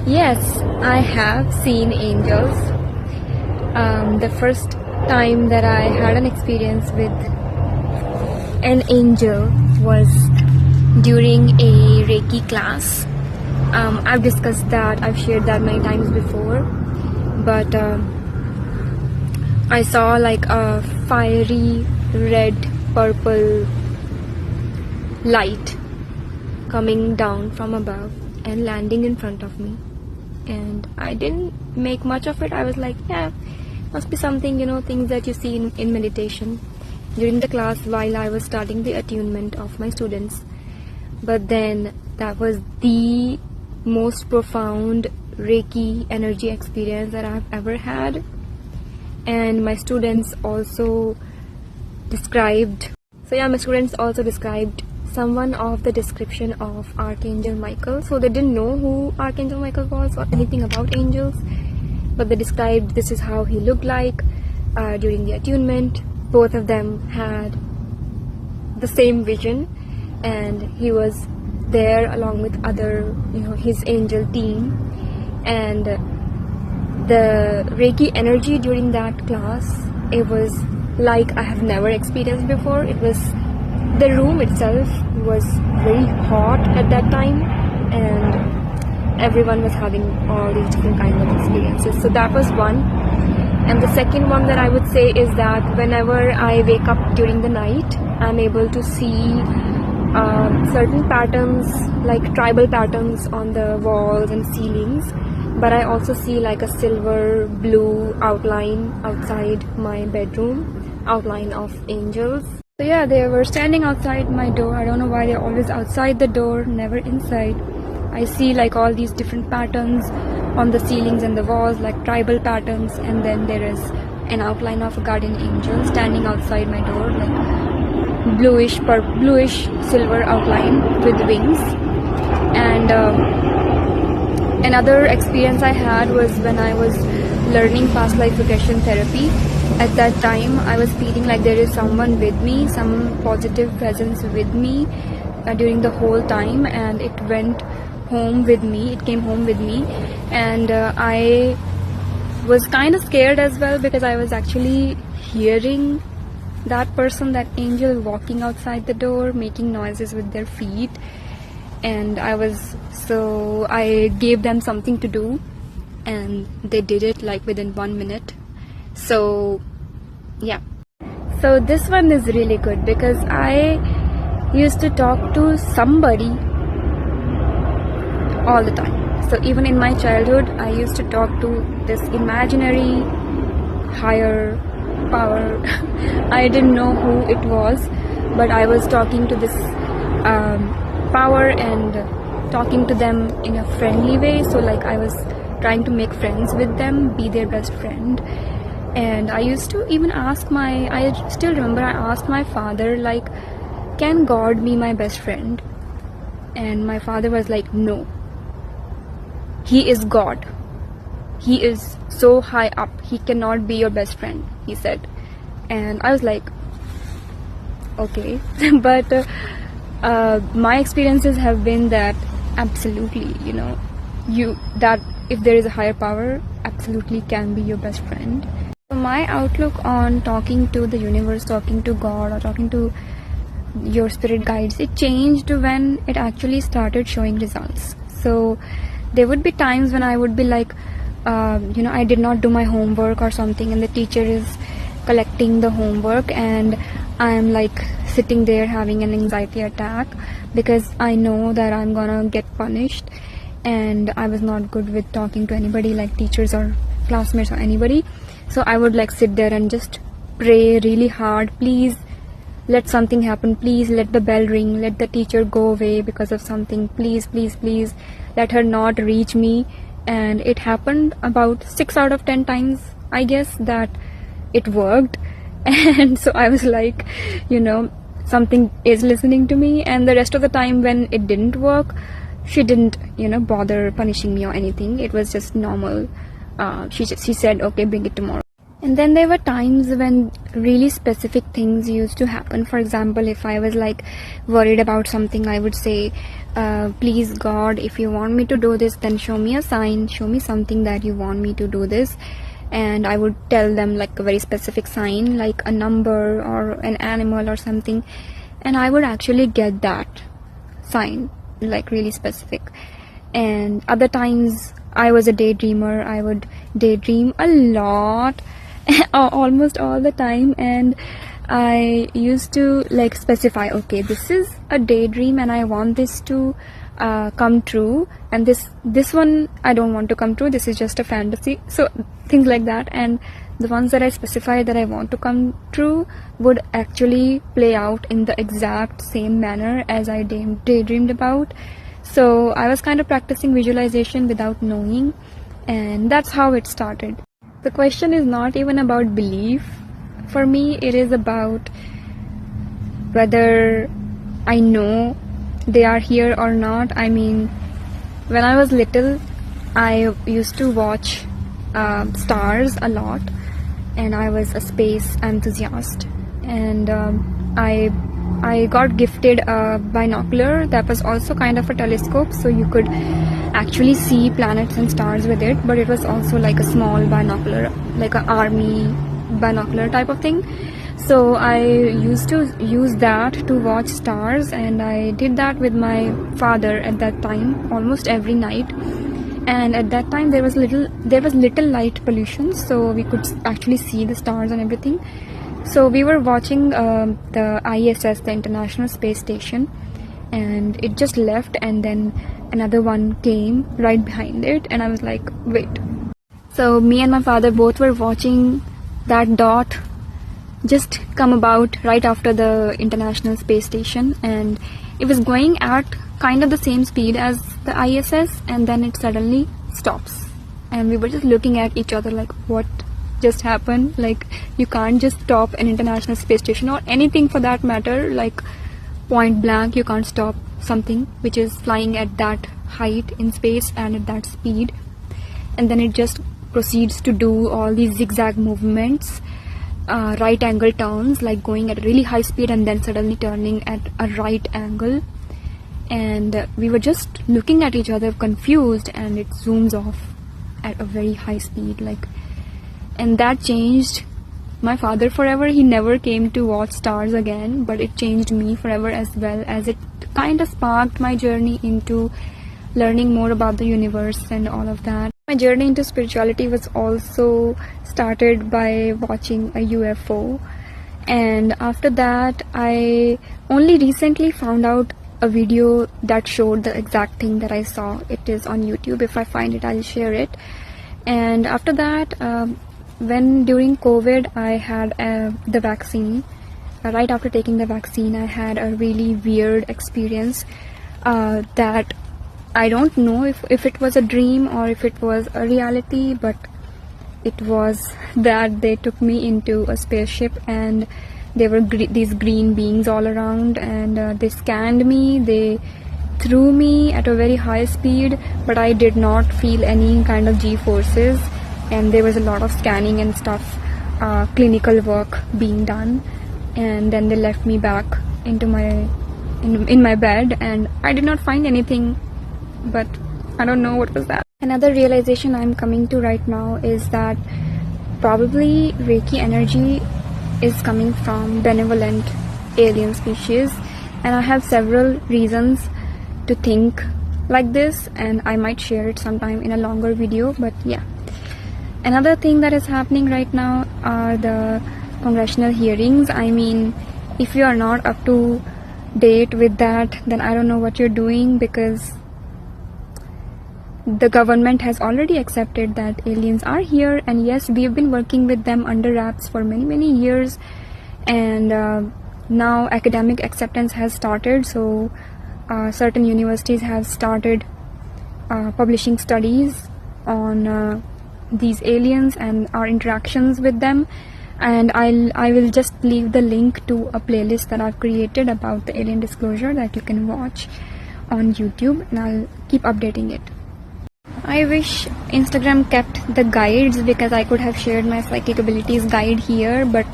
Yes, I have seen angels. The first time that I had an experience with an angel was during a Reiki class. I've discussed that, I've shared that many times before, but I saw like a fiery red purple light coming down from above and landing in front of me, and I didn't make much of it. I was like, yeah, must be something, things that you see in meditation during the class while I was starting the attunement of my students. But then that was the most profound Reiki energy experience that I've ever had, and my students also described someone of the description of Archangel Michael. So they didn't know who Archangel Michael was or anything about angels, but they described this is how he looked like during the attunement. Both of them had the same vision, and he was there along with other, his angel team. And the Reiki energy during that class, it was like I have never experienced before. It was, the room itself was very hot at that time, and everyone was having all these different kinds of experiences. So that was one. And the second one that I would say is that whenever I wake up during the night, I'm able to see certain patterns, like tribal patterns on the walls and ceilings, but I also see like a silver blue outline outside my bedroom, outline of angels. So yeah, they were standing outside my door. I don't know why they're always outside the door, never inside. I see like all these different patterns on the ceilings and the walls, like tribal patterns, and then there is an outline of a guardian angel standing outside my door, like bluish silver outline with wings. And another experience I had was when I was learning past life regression therapy. At that time I was feeling like there is someone with me, some positive presence with me during the whole time, and it came home with me, and I was kind of scared as well, because I was actually hearing that person, that angel, walking outside the door, making noises with their feet, and I gave them something to do, and they did it like within 1 minute. So yeah, so this one is really good because I used to talk to somebody all the time. So even in my childhood, I used to talk to this imaginary higher power. I didn't know who it was, but I was talking to this power and talking to them in a friendly way. So like I was trying to make friends with them, be their best friend. And I used to even ask I still remember I asked my father, like, can God be my best friend? And my father was like, no, he is God. He is so high up, he cannot be your best friend, he said. And I was like, okay. But my experiences have been that absolutely, that if there is a higher power, absolutely can be your best friend. So my outlook on talking to the universe, talking to God, or talking to your spirit guides, it changed when it actually started showing results. So there would be times when I would be like, I did not do my homework or something, and the teacher is collecting the homework, and I'm like sitting there having an anxiety attack because I know that I'm gonna get punished, and I was not good with talking to anybody, like teachers or classmates or anybody. So I would like sit there and just pray really hard, please let something happen, please let the bell ring, let the teacher go away because of something, please let her not reach me. And it happened about 6 out of 10 times, I guess, that it worked. And so I was like, something is listening to me. And the rest of the time when it didn't work, she didn't bother punishing me or anything. It was just normal. She said, okay, bring it tomorrow. And then there were times when really specific things used to happen. For example, if I was like worried about something, I would say, please God, if you want me to do this, then show me a sign, show me something that you want me to do this. And I would tell them like a very specific sign, like a number or an animal or something, and I would actually get that sign, like really specific. And other times I was a daydreamer. I would daydream a lot almost all the time, and I used to like specify, okay, this is a daydream and I want this to come true, and this one I don't want to come true, this is just a fantasy. So things like that, and the ones that I specify that I want to come true would actually play out in the exact same manner as I daydreamed about. So I was kind of practicing visualization without knowing, and that's how it started. The question is not even about belief. For me, it is about whether I know they are here or not. I mean, when I was little, I used to watch stars a lot, and I was a space enthusiast, and I got gifted a binocular that was also kind of a telescope, so you could actually see planets and stars with it, but it was also like a small binocular, like an army binocular type of thing. So I used to use that to watch stars, and I did that with my father at that time almost every night. And at that time there was little light pollution, so we could actually see the stars and everything. So we were watching the ISS, the International Space Station, and it just left, and then another one came right behind it, and I was like, wait. So me and my father both were watching that dot just come about right after the International Space Station, and it was going at kind of the same speed as the ISS, and then it suddenly stops, and we were just looking at each other like, what just happened? Like, you can't just stop an International Space Station or anything for that matter, like point blank. You can't stop something which is flying at that height in space and at that speed, and then it just proceeds to do all these zigzag movements, right angle turns, like going at a really high speed and then suddenly turning at a right angle. And we were just looking at each other confused, and it zooms off at a very high speed, like. And that changed my father forever. He never came to watch stars again, but it changed me forever, as well as it kind of sparked my journey into learning more about the universe and all of that. My journey into spirituality was also started by watching a UFO, and after that I only recently found out a video that showed the exact thing that I saw. It is on YouTube. If I find it, I'll share it. And after that, when during COVID I had the vaccine, right after taking the vaccine, I had a really weird experience that I don't know if it was a dream or if it was a reality, but it was that they took me into a spaceship, and there were these green beings all around, and they scanned me, they threw me at a very high speed, but I did not feel any kind of G-forces, and there was a lot of scanning and stuff, clinical work being done, and then they left me back into in my bed, and I did not find anything, but I don't know what was that. Another realization I'm coming to right now is that probably Reiki energy is coming from benevolent alien species, and I have several reasons to think like this, and I might share it sometime in a longer video. But yeah, another thing that is happening right now are the congressional hearings. I mean, if you are not up to date with that, then I don't know what you're doing, because the government has already accepted that aliens are here, and yes, we have been working with them under wraps for many years, and now academic acceptance has started. So certain universities have started publishing studies on these aliens and our interactions with them, and I will just leave the link to a playlist that I've created about the alien disclosure that you can watch on YouTube, and I'll keep updating it. I I wish Instagram kept the guides, because I could have shared my psychic abilities guide here, but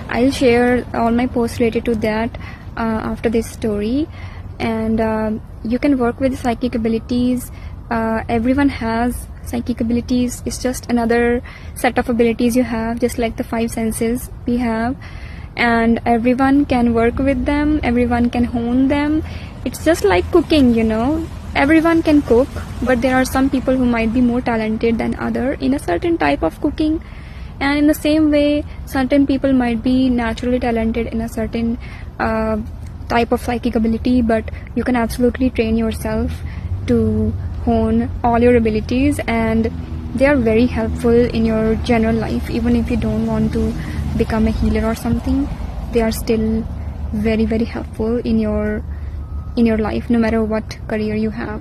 I'll share all my posts related to that after this story. And you can work with psychic abilities. Everyone has psychic abilities. It's just another set of abilities you have, just like the 5 senses we have, and everyone can work with them, everyone can hone them. It's just like cooking, you know. Everyone can cook, but there are some people who might be more talented than other in a certain type of cooking. And in the same way, certain people might be naturally talented in a certain type of psychic ability, but you can absolutely train yourself to hone all your abilities, and they are very helpful in your general life. Even if you don't want to become a healer or something, they are still very, very helpful in your life, no matter what career you have.